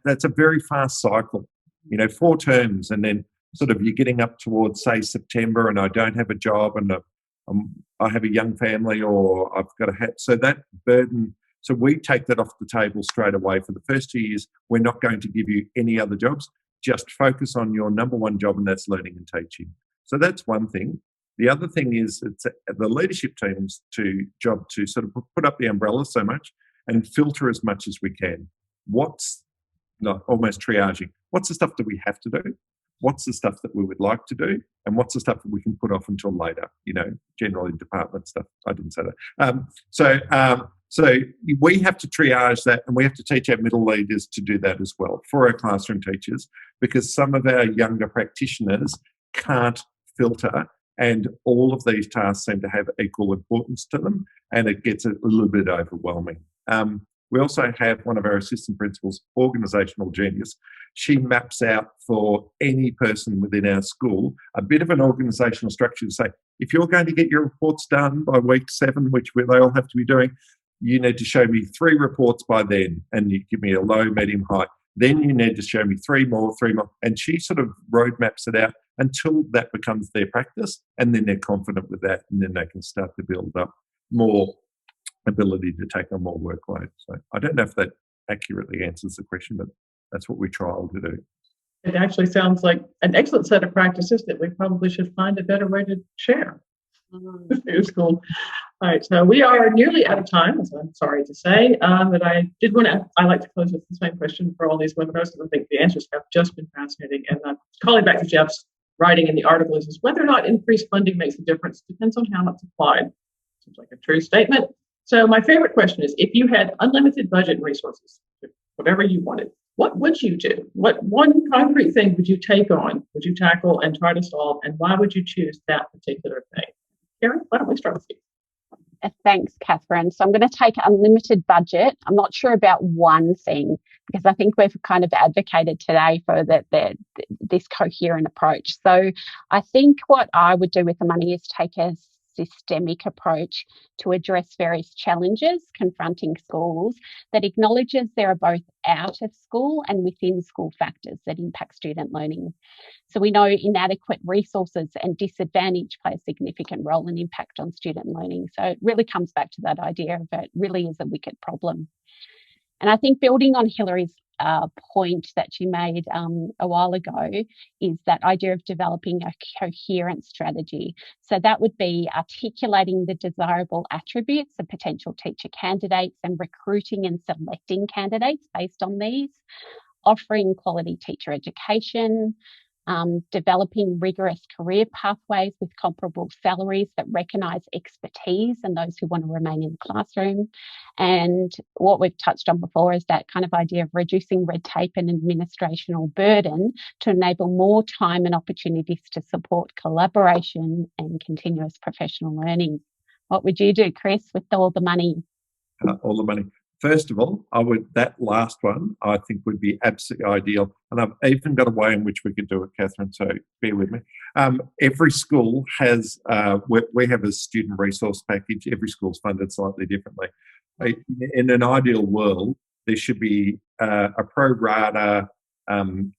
That's a very fast cycle, 4 terms, and then sort of you're getting up towards, say, September, and I don't have a job, and I have a young family, or I've got so that burden. So we take that off the table straight away. For the first 2 years, we're not going to give you any other jobs. Just focus on your number one job, and that's learning and teaching. So that's one thing. The other thing is it's the leadership team's job to sort of put up the umbrella so much and filter as much as we can. What's not almost triaging? What's the stuff that we have to do? What's the stuff that we would like to do? And what's the stuff that we can put off until later? Generally department stuff. I didn't say that. So we have to triage that, and we have to teach our middle leaders to do that as well for our classroom teachers, because some of our younger practitioners can't filter, and all of these tasks seem to have equal importance to them, and it gets a little bit overwhelming. We also have one of our assistant principals, organisational genius. She maps out for any person within our school a bit of an organisational structure to say, if you're going to get your reports done by week 7, which they all have to be doing, you need to show me 3 reports by then, and you give me a low, medium, high. Then you need to show me 3 more. And she sort of roadmaps it out until that becomes their practice, and then they're confident with that, and then they can start to build up more ability to take on more workload. So I don't know if that accurately answers the question, but that's what we try to do. It actually sounds like an excellent set of practices that we probably should find a better way to share. It was cool. All right, so we are nearly out of time, as I'm sorry to say, but I like to close with the same question for all these webinars, because I think the answers have just been fascinating. And calling back to Geoff's writing in the article is whether or not increased funding makes a difference depends on how it's applied. Seems like a true statement. So my favorite question is, if you had unlimited budget and resources, whatever you wanted, what would you do? What one concrete thing would you take on, would you tackle and try to solve, and why would you choose that particular thing? Kerry, why don't we start with you? Thanks, Catherine. So I'm going to take unlimited budget. I'm not sure about one thing, because I think we've kind of advocated today for this coherent approach. So I think what I would do with the money is take a systemic approach to address various challenges confronting schools that acknowledges there are both out of school and within school factors that impact student learning. So we know inadequate resources and disadvantage play a significant role and impact on student learning. So it really comes back to that idea of it really is a wicked problem. And I think building on Hilary's point that she made a while ago is that idea of developing a coherent strategy. So that would be articulating the desirable attributes of potential teacher candidates and recruiting and selecting candidates based on these, offering quality teacher education, developing rigorous career pathways with comparable salaries that recognise expertise and those who want to remain in the classroom. And what we've touched on before is that kind of idea of reducing red tape and administrational burden to enable more time and opportunities to support collaboration and continuous professional learning. What would you do, Chris, with all the money? All the money. First of all, that last one I think would be absolutely ideal. And I've even got a way in which we could do it, Catherine, so bear with me. Every school has, we have a student resource package. Every school's funded slightly differently. In an ideal world, there should be a pro rata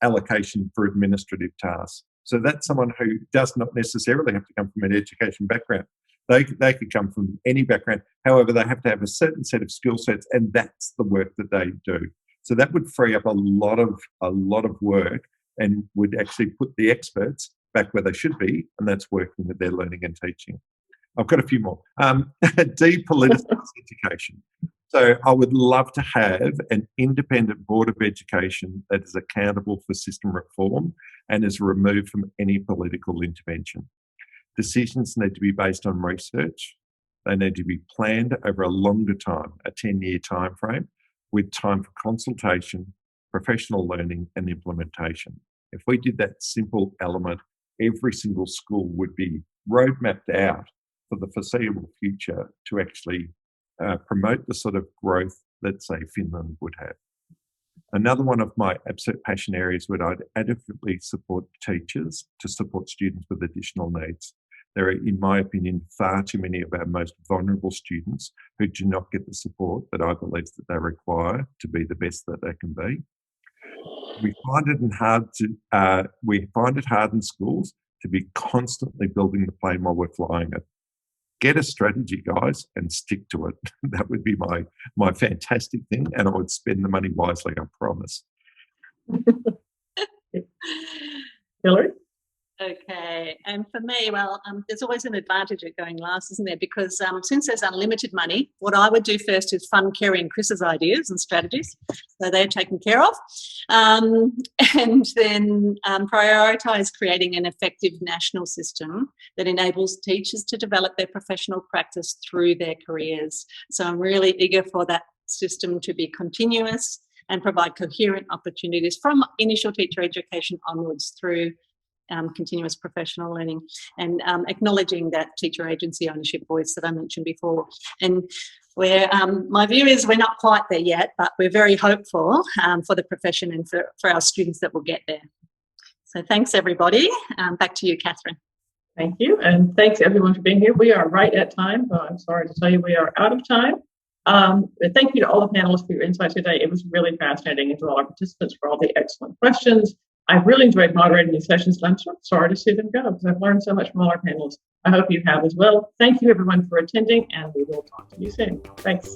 allocation for administrative tasks. So that's someone who does not necessarily have to come from an education background. They could come from any background. However, they have to have a certain set of skill sets, and that's the work that they do. So that would free up a lot of work and would actually put the experts back where they should be, and that's working with their learning and teaching. I've got a few more. Depoliticise education. So I would love to have an independent board of education that is accountable for system reform and is removed from any political intervention. Decisions need to be based on research. They need to be planned over a longer time, a 10-year time frame, with time for consultation, professional learning and implementation. If we did that simple element, every single school would be roadmapped out for the foreseeable future to actually promote the sort of growth that, say, Finland would have. Another one of my absolute passion areas would I'd adequately support teachers to support students with additional needs. There are, in my opinion, far too many of our most vulnerable students who do not get the support that I believe that they require to be the best that they can be. We find it hard in schools to be constantly building the plane while we're flying it. Get a strategy, guys, and stick to it. That would be my fantastic thing, and I would spend the money wisely, I promise. Hilary? Okay, and for me, well, there's always an advantage of going last, isn't there? Because since there's unlimited money, what I would do first is fund Kerry and Chris's ideas and strategies, so they're taken care of, and then prioritise creating an effective national system that enables teachers to develop their professional practice through their careers. So I'm really eager for that system to be continuous and provide coherent opportunities from initial teacher education onwards through continuous professional learning, and acknowledging that teacher agency ownership voice that I mentioned before. And my view is we're not quite there yet, but we're very hopeful for the profession and for our students that will get there. So thanks, everybody. Back to you, Catherine. Thank you, and thanks everyone for being here. We are right at time, so I'm sorry to tell you we are out of time. Thank you to all the panelists for your insights today. It was really fascinating, and to all our participants for all the excellent questions. I've really enjoyed moderating these sessions, and I'm sorry to see them go because I've learned so much from all our panelists. I hope you have as well. Thank you, everyone, for attending, and we will talk to you soon. Thanks.